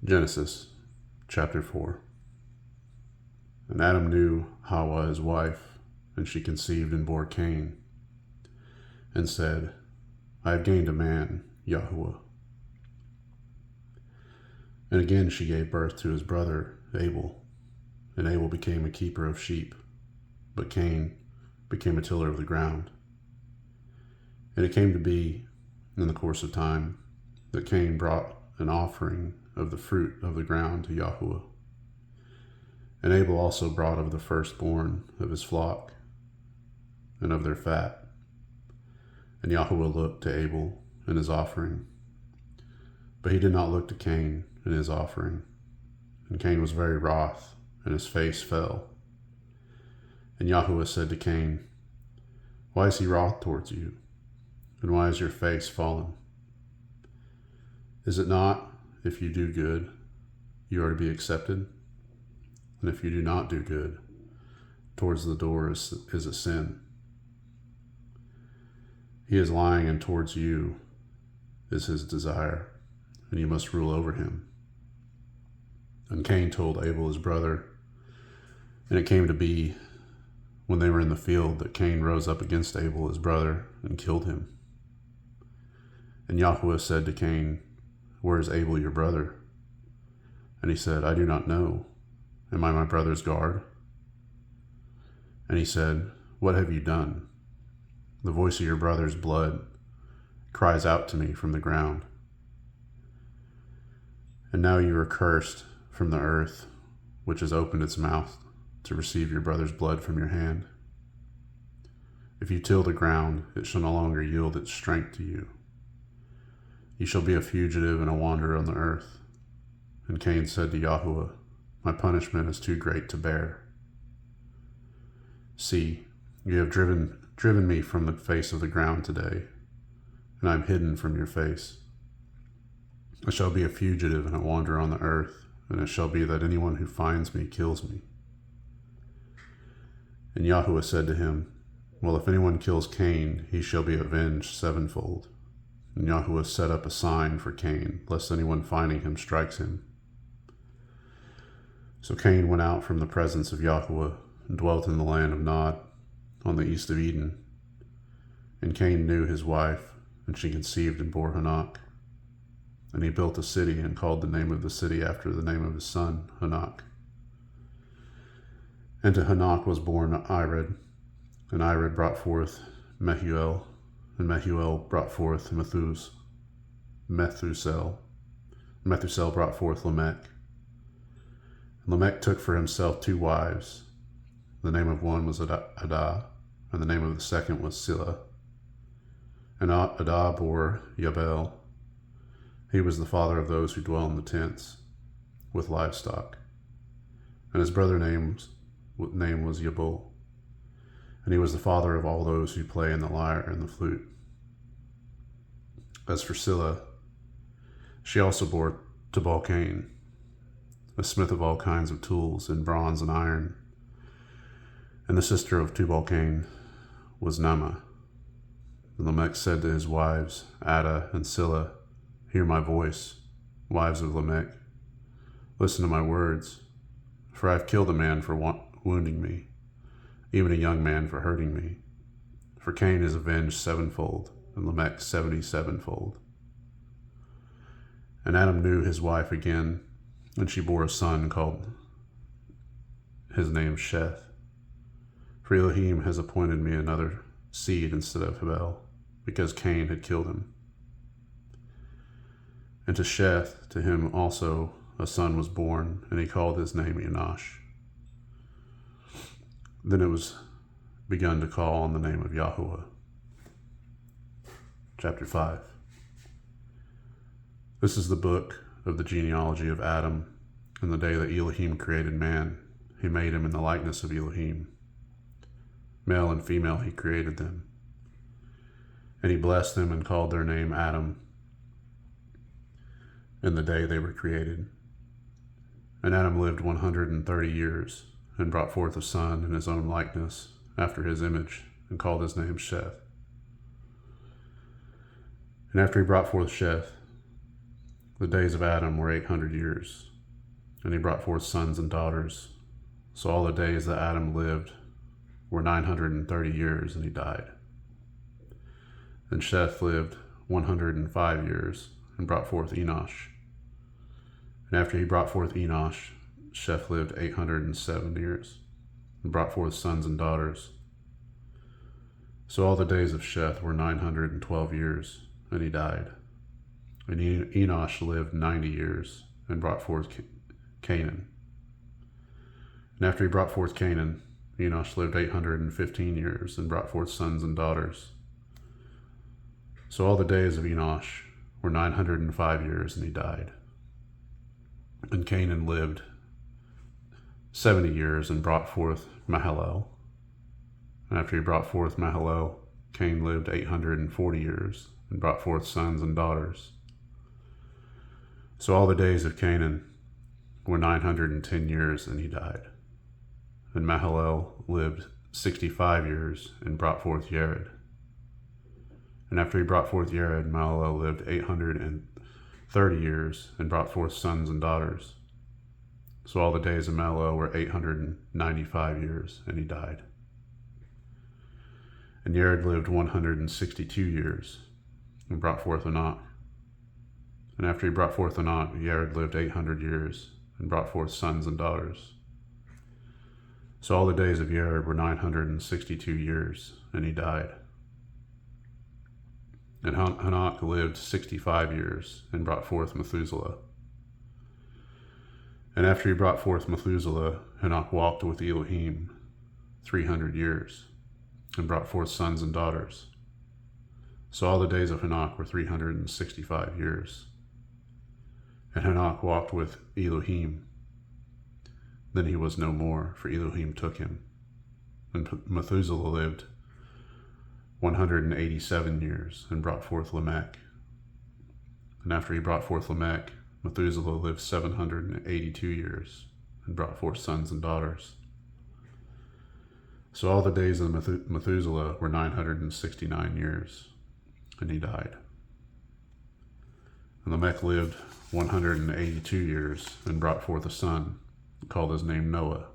Genesis chapter 4. And Adam knew Hawa his wife, and she conceived and bore Cain, and said, I have gained a man, Yahuwah. And again she gave birth to his brother Abel, and Abel became a keeper of sheep, but Cain became a tiller of the ground. And it came to be, in the course of time, that Cain brought an offering of the fruit of the ground to Yahuwah. And Abel also brought of the firstborn of his flock, and of their fat. And Yahuwah looked to Abel and his offering, but he did not look to Cain and his offering. And Cain was very wroth, and his face fell. And Yahuwah said to Cain, Why is he wroth towards you? And why is your face fallen? Is it not, if you do good, you are to be accepted? And if you do not do good, towards the door is a sin. He is lying, and towards you is his desire, and you must rule over him. And Cain told Abel his brother, and it came to be, when they were in the field, that Cain rose up against Abel his brother, and killed him. And Yahuwah said to Cain, Where is Abel your brother? And he said, I do not know. Am I my brother's guard? And he said, What have you done? The voice of your brother's blood cries out to me from the ground. And now you are cursed from the earth, which has opened its mouth to receive your brother's blood from your hand. If you till the ground, it shall no longer yield its strength to you. You shall be a fugitive and a wanderer on the earth. And Cain said to Yahuwah, My punishment is too great to bear. See, you have driven me from the face of the ground today, and I am hidden from your face. I shall be a fugitive and a wanderer on the earth, and it shall be that anyone who finds me kills me. And Yahuwah said to him, Well, if anyone kills Cain, he shall be avenged sevenfold. And Yahuwah set up a sign for Cain, lest anyone finding him strikes him. So Cain went out from the presence of Yahuwah, and dwelt in the land of Nod, on the east of Eden. And Cain knew his wife, and she conceived and bore Hanok. And he built a city, and called the name of the city after the name of his son, Hanok. And to Hanok was born Ired, and Ired brought forth Mehuel, and Mehuel brought forth Methusel. Methusel brought forth Lamech. And Lamech took for himself 2 wives. The name of one was Adah, and the name of the second was Silla. And Adah bore Yabel. He was the father of those who dwell in the tents with livestock. And his brother's name was Yabul. And he was the father of all those who play in the lyre and the flute. As for Silla, she also bore Tubal-Cain, a smith of all kinds of tools in bronze and iron. And the sister of Tubal-Cain was Naamah. And Lamech said to his wives, Adah and Silla, Hear my voice, wives of Lamech. Listen to my words, for I have killed a man for wounding me, even a young man for hurting me. For Cain is avenged sevenfold, and Lamech 77-fold. And Adam knew his wife again, and she bore a son called his name Sheth. For Elohim has appointed me another seed instead of Habel, because Cain had killed him. And to Sheth, to him also a son was born, and he called his name Enosh. Then it was begun to call on the name of Yahuwah. Chapter 5. This is the book of the genealogy of Adam. In the day that Elohim created man, he made him in the likeness of Elohim. Male and female he created them. And he blessed them and called their name Adam in the day they were created. And Adam lived 130 years, and brought forth a son in his own likeness, after his image, and called his name Sheth. And after he brought forth Sheth, The days of Adam were 800 years, and he brought forth sons and daughters. So all the days that Adam lived were 930 years, and he died. And Sheth lived 105 years, and brought forth Enosh. And after he brought forth Enosh, Sheth lived 807 years, and brought forth sons and daughters. So all the days of Sheth were 912 years, and he died. And Enosh lived 90 years, and brought forth Canaan. And after he brought forth Canaan, Enosh lived 815 years, and brought forth sons and daughters. So all the days of Enosh were 905 years, and he died. And Canaan lived 70 years, and brought forth Mahalalel. And after he brought forth Mahalalel, Cain lived 840 years, and brought forth sons and daughters. So all the days of Canaan were 910 years, and he died. And Mahalalel lived 65 years, and brought forth Yared. And after he brought forth Yared, Mahalalel lived 830 years, and brought forth sons and daughters. So all the days of Mahalalel were 895 years, and he died. And Yared lived 162 years, and brought forth Enoch. And after he brought forth Enoch, Yared lived 800 years, and brought forth sons and daughters. So all the days of Yared were 962 years, and he died. And Enoch lived 65 years, and brought forth Methuselah. And after he brought forth Methuselah, Enoch walked with Elohim 300 years, and brought forth sons and daughters. So all the days of Enoch were 365 years. And Enoch walked with Elohim. Then he was no more, for Elohim took him. And Methuselah lived 187 years, and brought forth Lamech. And after he brought forth Lamech, Methuselah lived 782 years, and brought forth sons and daughters. So all the days of Methuselah were 969 years, and he died. And Lamech lived 182 years, and brought forth a son, and called his name Noah,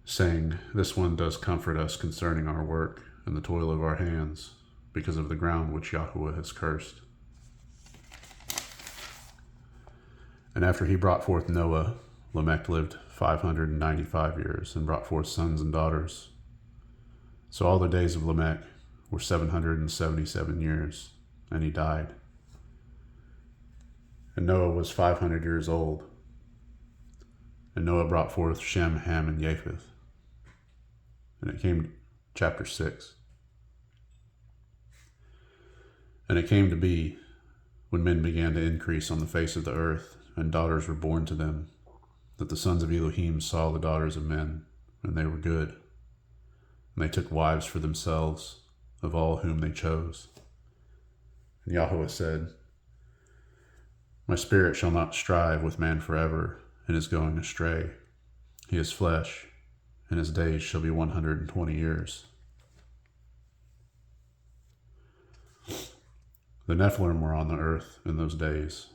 saying, "This one does comfort us concerning our work and the toil of our hands, because of the ground which Yahweh has cursed." And after he brought forth Noah, Lamech lived 595 years, and brought forth sons and daughters. So all the days of Lamech were 777 years, and he died. And Noah was 500 years old. And Noah brought forth Shem, Ham, and Japheth. And it came, chapter 6. And it came to be, when men began to increase on the face of the earth, and daughters were born to them, that the sons of Elohim saw the daughters of men, and they were good. And they took wives for themselves, of all whom they chose. And Yahweh said, "My spirit shall not strive with man forever, and is going astray. He is flesh, and his days shall be 120 years. The Nephilim were on the earth in those days,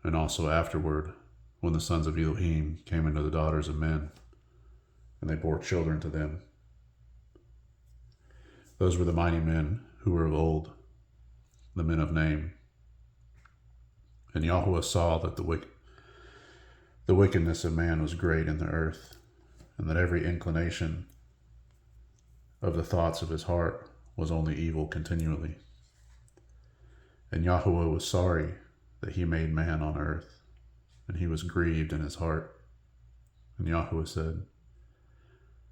and also afterward, when the sons of Elohim came into the daughters of men, and they bore children to them. Those were the mighty men who were of old, the men of name. And Yahweh saw that the wickedness of man was great in the earth, and that every inclination of the thoughts of his heart was only evil continually. And Yahweh was sorry that he made man on earth, and he was grieved in his heart. And Yahweh said,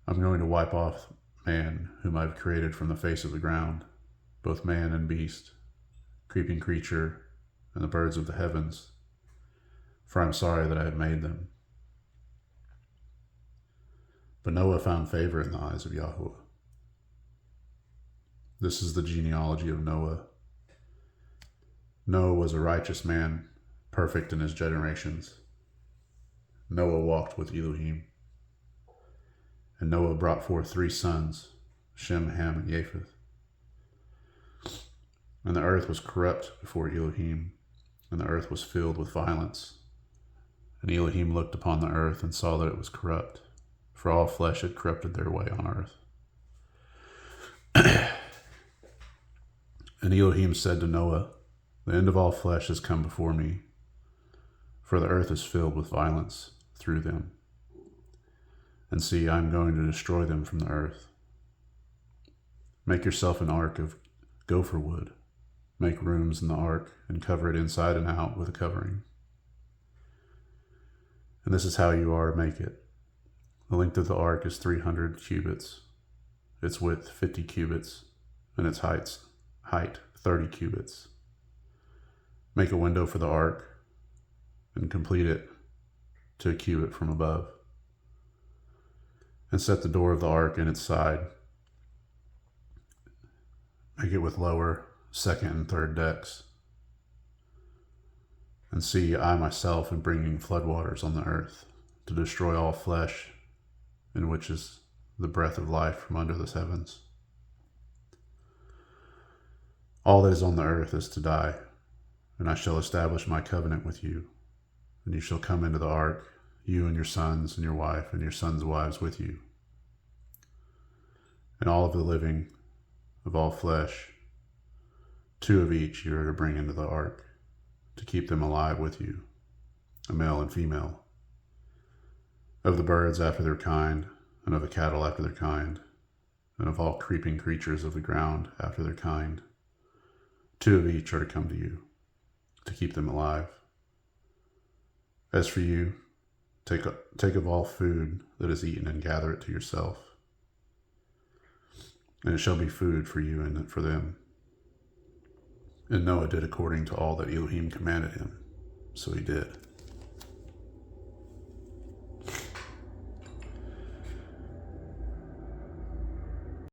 I'm going to wipe off man whom I've created from the face of the ground, both man and beast, creeping creature, and the birds of the heavens, for I'm sorry that I have made them. But Noah found favor in the eyes of Yahweh. This is the genealogy of Noah. Noah was a righteous man, perfect in his generations. Noah walked with Elohim. And Noah brought forth 3 sons, Shem, Ham, and Japheth. And the earth was corrupt before Elohim, and the earth was filled with violence. And Elohim looked upon the earth and saw that it was corrupt, for all flesh had corrupted their way on earth. And Elohim said to Noah, the end of all flesh has come before me, for the earth is filled with violence through them. And see, I am going to destroy them from the earth. Make yourself an ark of gopher wood. Make rooms in the ark and cover it inside and out with a covering. And this is how you are to make it. The length of the ark is 300 cubits, its width 50 cubits, and its height 30 cubits. Make a window for the ark and complete it to a cubit from above. And set the door of the ark in its side. Make it with lower, second, and third decks. And see, I myself am bringing floodwaters on the earth to destroy all flesh, in which is the breath of life from under the heavens. All that is on the earth is to die, and I shall establish my covenant with you, and you shall come into the ark, you and your sons and your wife and your sons' wives with you. And all of the living of all flesh, 2 of each you are to bring into the ark, to keep them alive with you, a male and female, of the birds after their kind, and of the cattle after their kind, and of all creeping creatures of the ground after their kind. 2 of each are to come to you, to keep them alive. As for you, take of all food that is eaten and gather it to yourself, and it shall be food for you and for them. And Noah did according to all that Elohim commanded him, so he did.